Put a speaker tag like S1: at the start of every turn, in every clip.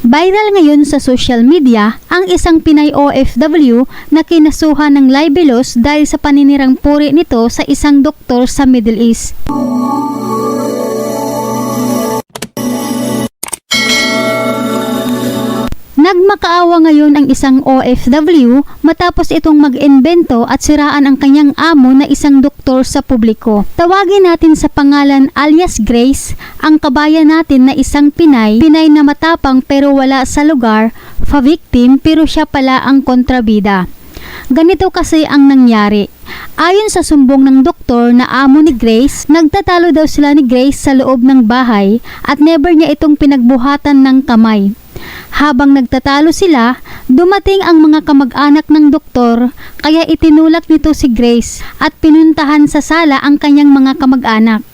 S1: Viral ngayon sa social media ang isang Pinay OFW na kinasuhan ng libelous dahil sa paninirang puri nito sa isang doktor sa Middle East. Nagmakaawa ngayon ang isang OFW matapos itong mag-imbento at siraan ang kanyang amo na isang doktor sa publiko. Tawagin natin sa pangalan alias Grace ang kabayan natin na isang Pinay na matapang pero wala sa lugar, fa-victim pero siya pala ang kontrabida. Ganito kasi ang nangyari. Ayon sa sumbong ng doktor na amo ni Grace, nagtatalo daw sila ni Grace sa loob ng bahay at never niya itong pinagbuhatan ng kamay. Habang nagtatalo sila, dumating ang mga kamag-anak ng doktor kaya itinulak nito si Grace at pinuntahan sa sala ang kanyang mga kamag-anak.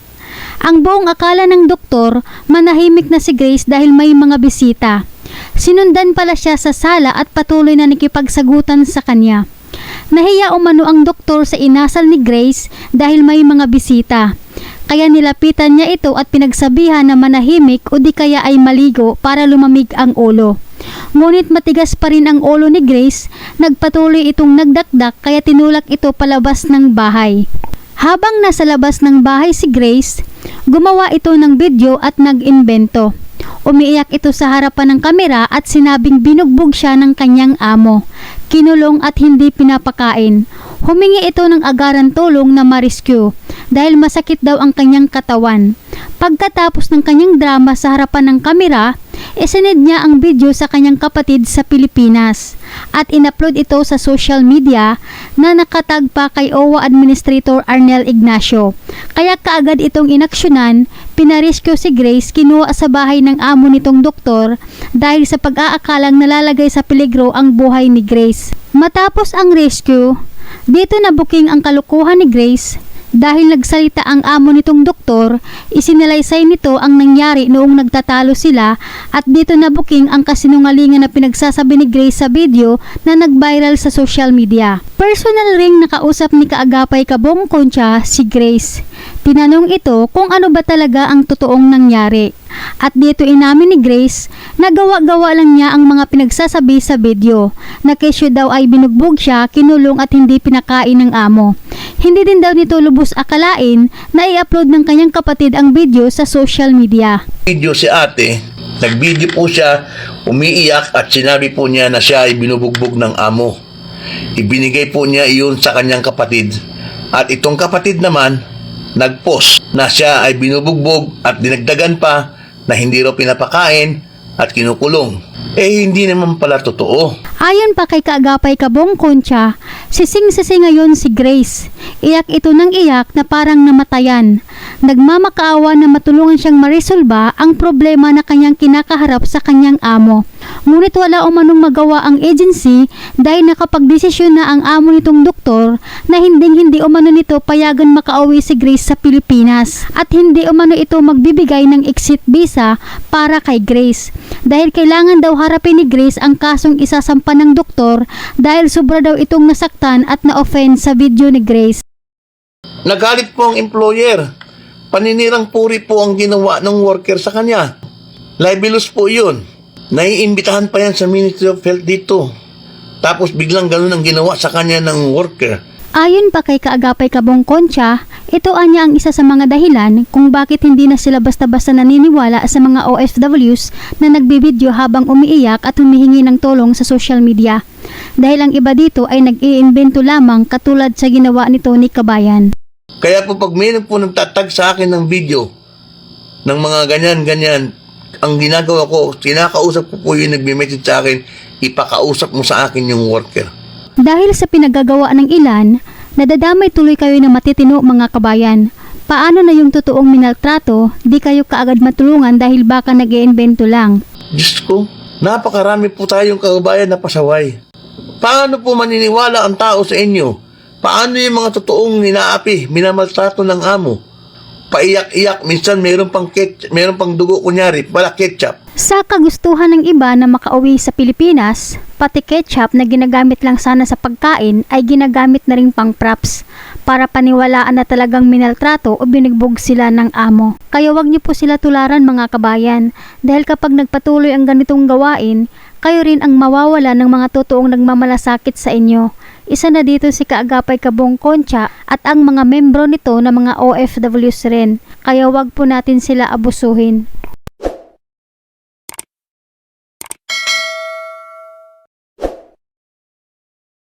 S1: Ang buong akala ng doktor, manahimik na si Grace dahil may mga bisita. Sinundan pala siya sa sala at patuloy na nakipagsagutan sa kanya. Nahiya umano ang doktor sa inasal ni Grace dahil may mga bisita. Kaya nilapitan niya ito at pinagsabihan na manahimik o di kaya ay maligo para lumamig ang ulo. Ngunit matigas pa rin ang ulo ni Grace, nagpatuloy itong nagdakdak kaya tinulak ito palabas ng bahay. Habang nasa labas ng bahay si Grace, gumawa ito ng video at nag-imbento. Umiiyak ito sa harapan ng kamera at sinabing binugbog siya ng kanyang amo, kinulong at hindi pinapakain. Humingi ito ng agaran tulong na ma-rescue dahil masakit daw ang kanyang katawan. Pagkatapos ng kanyang drama sa harapan ng kamera, isinend niya ang video sa kanyang kapatid sa Pilipinas at in-upload ito sa social media na nakatag pa kay OWA Administrator Arnel Ignacio. Kaya kaagad itong inaksyonan, pinarescue si Grace, kinuha sa bahay ng amo nitong doktor dahil sa pag-aakalang nalalagay sa peligro ang buhay ni Grace. Matapos ang rescue, dito na booking ang kalukuhan ni Grace. Dahil nagsalita ang amo nitong doktor, isinalaysay nito ang nangyari noong nagtatalo sila at dito na booking ang kasinungalingan na pinagsasabi ni Grace sa video na nag-viral sa social media. Personal ring nakausap ni Kaagapay Kabong Concha si Grace. Tinanong ito kung ano ba talaga ang totoong nangyari. At dito inamin ni Grace na gawa-gawa lang niya ang mga pinagsasabi sa video na kesyo daw ay binugbog siya, kinulong at hindi pinakain ng amo. Hindi din daw nito lubos akalain na i-upload ng kanyang kapatid ang video sa social media.
S2: Video si ate, nag-video po siya, umiiyak at sinabi po niya na siya ay binubugbog ng amo. Ibinigay po niya iyon sa kanyang kapatid at itong kapatid naman nag-post na siya ay binubugbog at dinagdagan pa na hindi raw pinapakain at kinukulong. Hindi naman pala totoo.
S1: Ayon pa kay Kaagapay Kabong Concha, sising-sisi ngayon si Grace. Iyak ito ng iyak na parang namatayan. Nagmamakaawa na matulungan siyang maresolba ang problema na kanyang kinakaharap sa kanyang amo. Ngunit wala umanong magawa ang agency dahil nakapagdesisyon na ang amo nitong doktor na hindi umano nito payagan makauwi si Grace sa Pilipinas at hindi umano ito magbibigay ng exit visa para kay Grace. Dahil kailangan daw harapin ni Grace ang kasong isasampa ng doktor dahil sobra daw itong nasaktan at na-offend sa video ni Grace.
S2: Nagalit po ang employer. Paninirang puri po ang ginawa ng worker sa kanya. Libelous po yun. Naiimbitahan pa yan sa Ministry of Health dito. Tapos biglang ganun ang ginawa sa kanya ng worker.
S1: Ayon pa kay Kaagapay Kabong Concha, ito anya ang isa sa mga dahilan kung bakit hindi na sila basta-basta naniniwala sa mga OFWs na nagbibideo habang umiiyak at humihingi ng tulong sa social media. Dahil ang iba dito ay nag-iimbento lamang katulad sa ginawa nito ni Kabayan.
S2: Kaya po pag may po nagtatag sa akin ng video ng mga ganyan-ganyan, ang ginagawa ko, kinakausap ko po yung nagme-message sa akin, ipakausap mo sa akin yung worker.
S1: Dahil sa pinagagawa ng ilan, nadadamay tuloy kayo ng matitino mga kabayan. Paano na yung totoong minaltrato, di kayo kaagad matulungan dahil baka nag-iimbento lang.
S2: Diyos ko, napakarami po tayong kababayan na pasaway. Paano po maniniwala ang tao sa inyo? Paano yung mga totoong ninaapi, minamaltrato ng amo? Paiyak-iyak, minsan mayroon pang dugo kunyari, wala ketchup.
S1: Sa kagustuhan ng iba na makauwi sa Pilipinas, pati ketchup na ginagamit lang sana sa pagkain ay ginagamit na rin pang props. para paniwalaan na talagang minaltrato o binigbog sila ng amo. Kaya wag niyo po sila tularan mga kabayan, dahil kapag nagpatuloy ang ganitong gawain, kayo rin ang mawawala ng mga totoong nagmamalasakit sa inyo. Isa na dito si Kaagapay Kabong Concha at ang mga membro nito na mga OFWs rin, kaya wag po natin sila abusuhin.